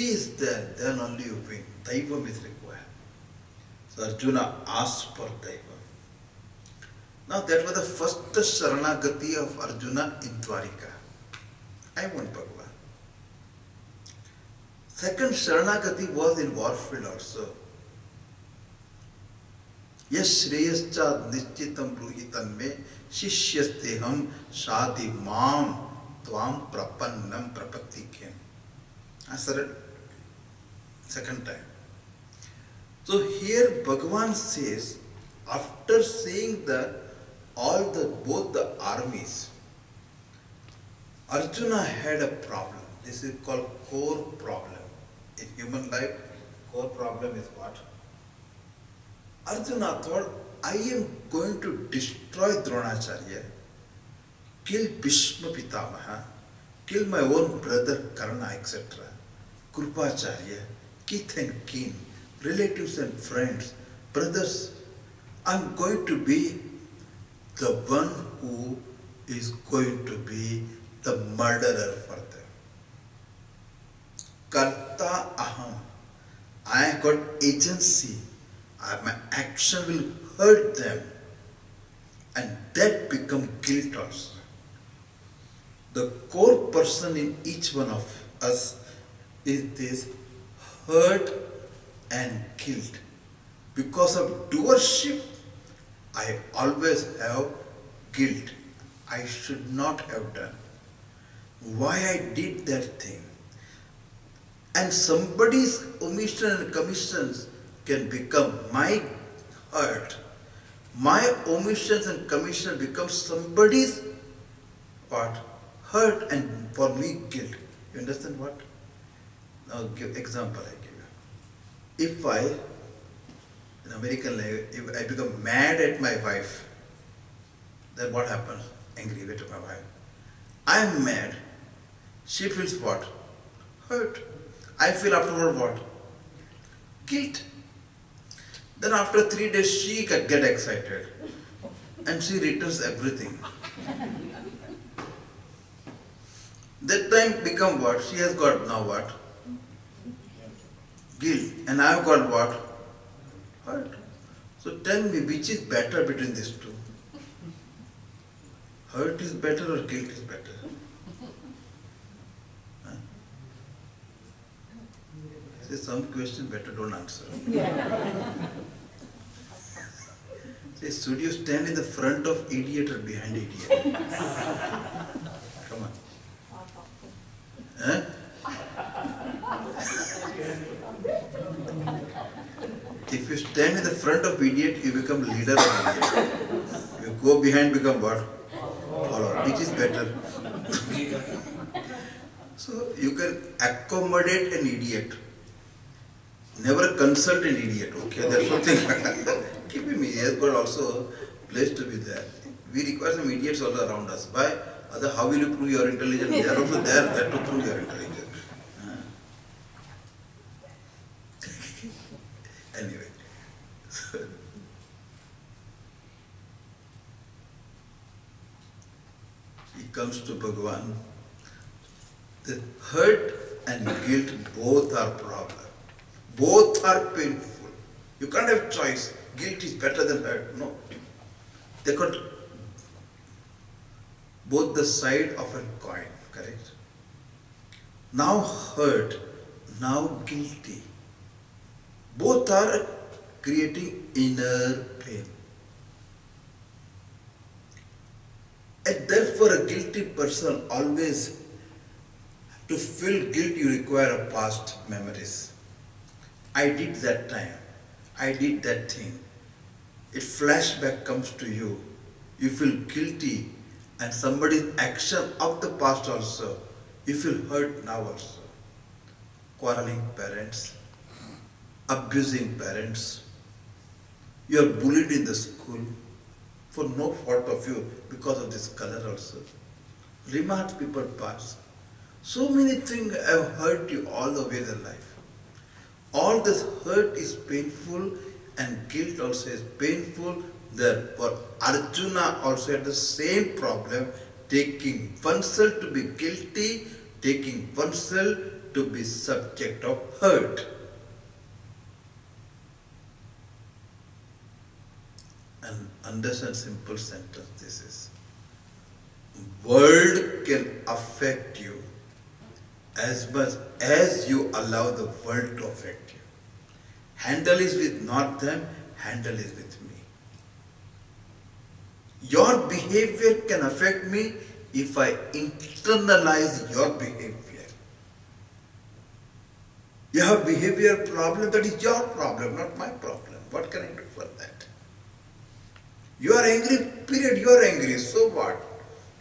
is there, then only you win. Daivam is required. So Arjuna asked for Daivam. Now that was the first Sharanagati of Arjuna in Dwarika. I want Bhagavan. Second Sharanagati was in warfield also. Yes Shreyascha Nishchitam Bruhitan me Shishyasteham Shadi Mam Tvam Prapannam Prapatikem. I said it second time. So here Bhagavan says, after seeing both the armies, Arjuna had a problem. This is called core problem. In human life, core problem is what? Arjuna thought, I am going to destroy Dronacharya, kill Bhishma Pitamaha, kill my own brother Karna, etc., Krupacharya, kith and kin, relatives and friends, brothers. I am going to be the one who is going to be the murderer for them. Karta aham. I have got agency. My action will hurt them. And that becomes guilt also. The core person in each one of us is this hurt and guilt. Because of doership, I always have guilt. I should not have done. Why I did that thing. And somebody's omission and commissions can become my hurt. My omissions and commission become somebody's what? Hurt, and for me guilt. You understand what? Now give example I give you. If I, in American life, if I become mad at my wife, then what happens? Angry with my wife. I am mad. She feels what? Hurt. I feel afterward what? Guilt. Then after 3 days she get excited and she returns everything. That time become what? She has got now what? Guilt. And I have got what? Hurt. So tell me, which is better between these two? Hurt is better or guilt is better? Huh? Say some question better don't answer. Say, should you stand in the front of idiot or behind idiot? Come on. Huh? If you stand in the front of idiot, you become leader of idiot. You go behind, become what? Follower. Which is better? So you can accommodate an idiot. Never consult an idiot. Okay, that's something. Keep him. He has got also a place to be there. We require some idiots all around us. Why? Other, how will you prove your intelligence? They are also there to prove your intelligence. Anyway. He comes to Bhagavan. The hurt and guilt both are problem. Both are painful. You can't have choice. Guilt is better than hurt. No. They got both the side of a coin, correct? Now hurt, now guilty. Both are creating inner pain. And therefore a guilty person always, to feel guilt you require a past memories. I did that time. I did that thing. A flashback comes to you. You feel guilty, and somebody's action of the past also. You feel hurt now also. Quarreling parents, abusing parents. You are bullied in the school for no fault of you because of this color also. Remarks people pass. So many things have hurt you all the way in life. All this hurt is painful and guilt also is painful. Therefore, Arjuna also had the same problem, taking oneself to be guilty, taking oneself to be subject of hurt. And understand simple sentence this is. World can affect you as much as you allow the world to affect you. Handle is with not them, handle is with me. Your behavior can affect me if I internalize your behavior. You have behavior problem, that is your problem, not my problem. What can I do for that? You are angry, period, you are angry, so what?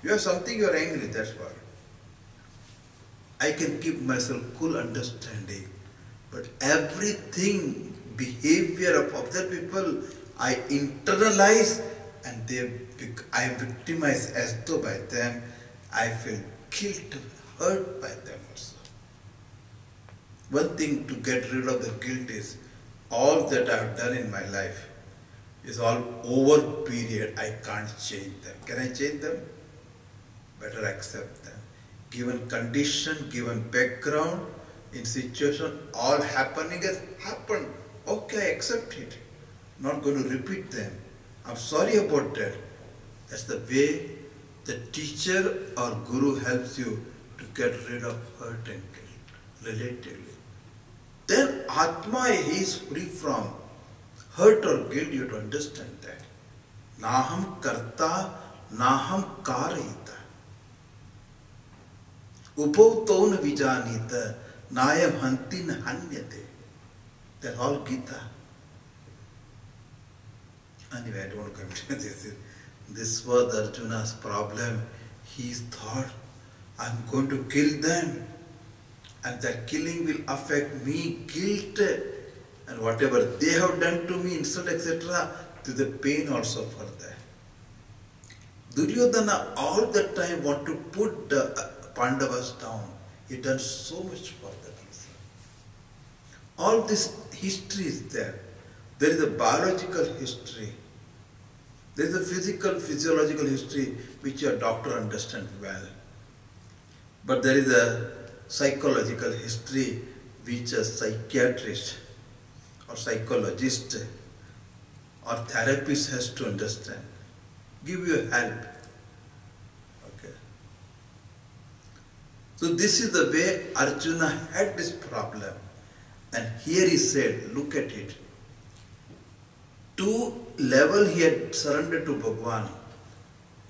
You have something, you are angry, that's what. I can keep myself cool understanding, but everything, behavior of other people, I internalize and I am victimized as though by them. I feel guilt, hurt by them also. One thing to get rid of the guilt is all that I have done in my life is all over period. I can't change them. Can I change them? Better accept them. Given condition, given background, in situation, all happening has happened. Okay, I accept it. Not going to repeat them. I'm sorry about that. That's the way the teacher or guru helps you to get rid of hurt and guilt, relatively. Then Atma, he is free from hurt or guilt. You have to understand that. Naham karta, naham karita. Upauton vijanita, nayam hantin hanyate. That's all Gita. Anyway, I don't want to come to this. This was Arjuna's problem. He thought, I'm going to kill them. And that killing will affect me, guilt. And whatever they have done to me, insult, etc., to the pain also for that. Duryodhana all the time want to put the Pandavas down. He done so much for them. All this history is there. There is a biological history. There is a physical, physiological history which your doctor understands well. But there is a psychological history which a psychiatrist or psychologist or therapist has to understand. Give you help. Okay. So this is the way Arjuna had this problem. And here he said, look at it. To level he had surrendered to Bhagwan.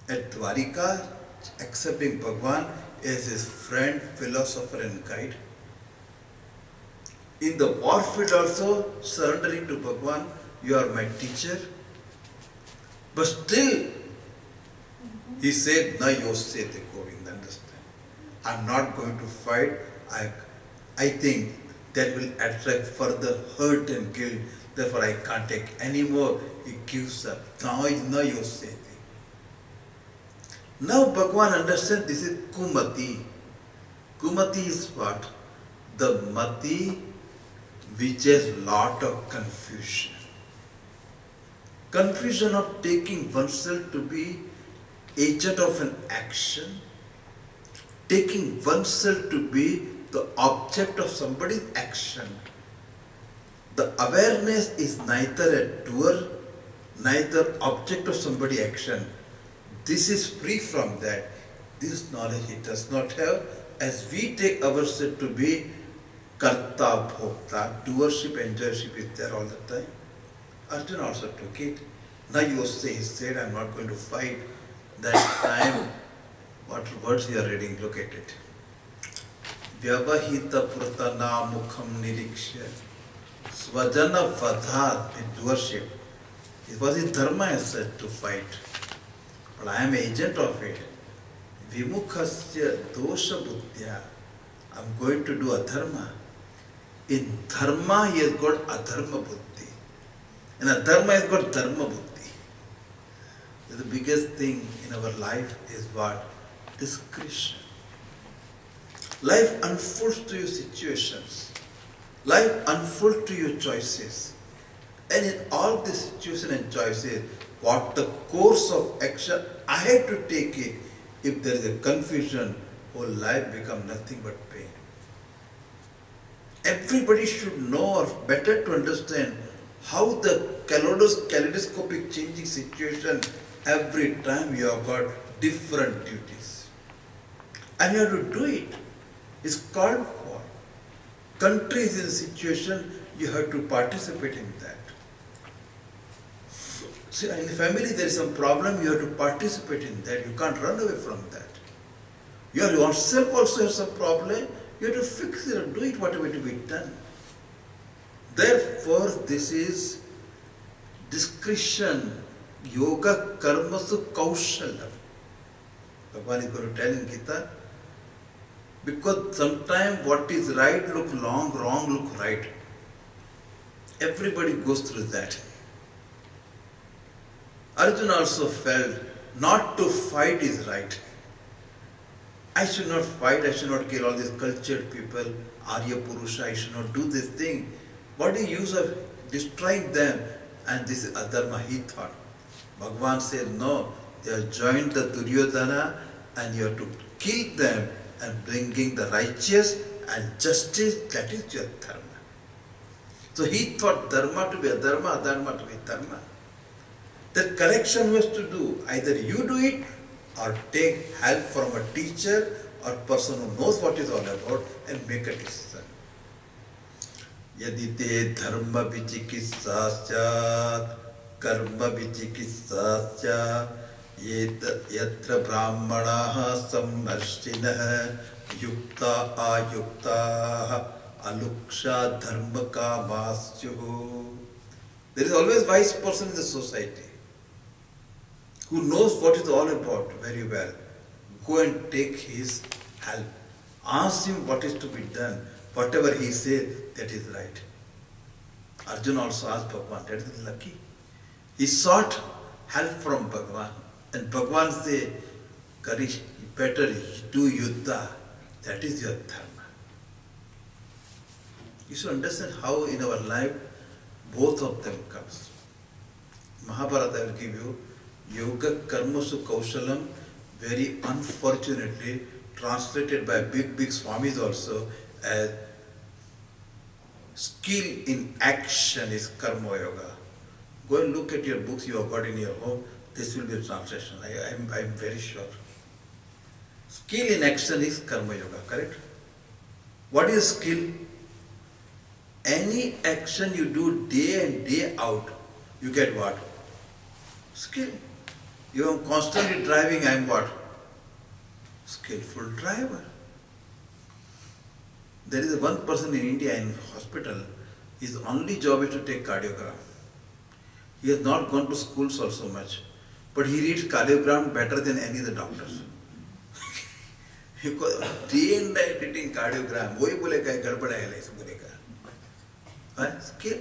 At Dwarika, accepting Bhagwan as his friend, philosopher and guide. In the warfield also, surrendering to Bhagwan, you are my teacher. But still, he said, Na yosyate Govinda, understand. I'm not going to fight. I think that will attract further hurt and guilt. Therefore, I can't take any more. He gives up. Now yosyate. Now Bhagwan understands this is Kumati. Kumati is what? The Mati which has lot of confusion. Confusion of taking oneself to be agent of an action, taking oneself to be the object of somebody's action. The awareness is neither a doer, neither object of somebody's action. This is free from that. This knowledge he does not have. As we take ourselves to be karta bhokta, doership, enjoyership is there all the time. Arjuna also took it. Now you say, he said, I'm not going to fight. That time, what words you are reading, look at it. Vyavahita pratana mukham nirikshya svajana vadhat in doership. It was his dharma as said to fight. But I am agent of it. Vimukhasya dosha buddhya. I'm going to do adharma. In dharma he has got adharma buddhi. In adharma he has got dharma buddhi. The biggest thing in our life is what? Discretion. Life unfolds to you situations. Life unfolds to you choices. And in all these situations and choices, what the course of action I had to take it. If there is a confusion, whole life becomes nothing but pain. Everybody should know or better to understand how the kaleidoscopic changing situation every time you have got different duties. And you have to do it. It's called for. Country is in a situation you have to participate in that. See, in the family there is some problem, you have to participate in that. You can't run away from that. You yourself also have some problem, you have to fix it and do it whatever to be done. Therefore, this is discretion, yoga karmasu kaushalam. Bhagavan is going to tell in Gita, because sometimes what is right look wrong, wrong look right. Everybody goes through that. Arjuna also felt not to fight is right. I should not fight, I should not kill all these cultured people, Arya Purusha, I should not do this thing. What is the use of destroying them? And this is adharma, he thought. Bhagavan said, no, they have joined the Duryodhana and you have to kill them and bringing the righteous and justice, that is your dharma. So he thought dharma to be adharma, adharma to be dharma. That correction was to do, either you do it or take help from a teacher or person who knows what it's all about and make a decision. Yadi te dharma vichikissasya karma vichikissasya yatra brahmanaha samharshinaha yukta ayukta aluksha dharma kamasyuhu. There is always a wise person in the society who knows what it's all about very well. Go and take his help. Ask him what is to be done. Whatever he says, that is right. Arjuna also asked Bhagavan, that is lucky. He sought help from Bhagavan. And Bhagavan said, Karish, better do yuddha. That is your dharma. You should understand how in our life both of them comes. Mahabharata will give you Yoga Karmasu Kaushalam, very unfortunately translated by big Swamis also as skill in action is Karma Yoga. Go and look at your books you have got in your home, this will be a translation, I am very sure. Skill in action is Karma Yoga, correct? What is skill? Any action you do day in, day out, you get what? Skill. You are constantly driving, I am what? Skillful driver. There is one person in India in hospital, his only job is to take cardiogram. He has not gone to schools also much, but he reads cardiogram better than any of the doctors. Because day and night reading cardiogram, वही बोलेगा गड़बड़ है ऐसे बोलेगा. Skill.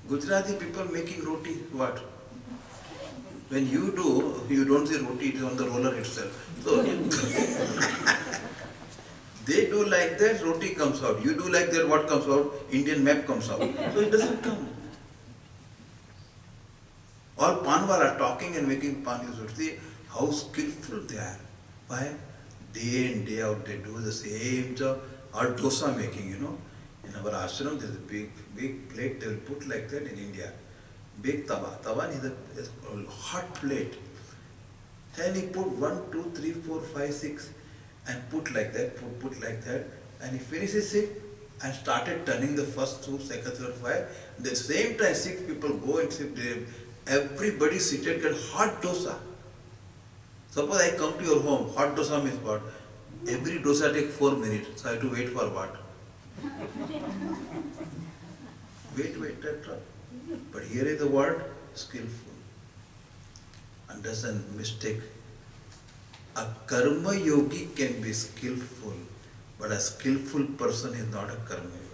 Gujarati people making roti, what? When you do, you don't see roti, it is on the roller itself. So they do like that, roti comes out. You do like that, what comes out? Indian map comes out. So it doesn't come. All panwala talking and making pan, you should see how skillful they are. Why? Day in, day out, they do the same job. Or dosa making, you know. In our ashram, there is a big plate they will put like that in India. Big tawa. Tawa is a hot plate. Then he put 1, 2, 3, 4, 5, 6 and put like that, put like that. And he finishes it and started turning the first 2, second, third, 5. At the same time, 6 people go and sit there. Everybody seated get hot dosa. Suppose I come to your home, hot dosa means what? Every dosa takes 4 minutes. So I have to wait for what? Wait, etc. But here is the word skillful. Understand mistake. A karma yogi can be skillful, but a skillful person is not a karma yogi.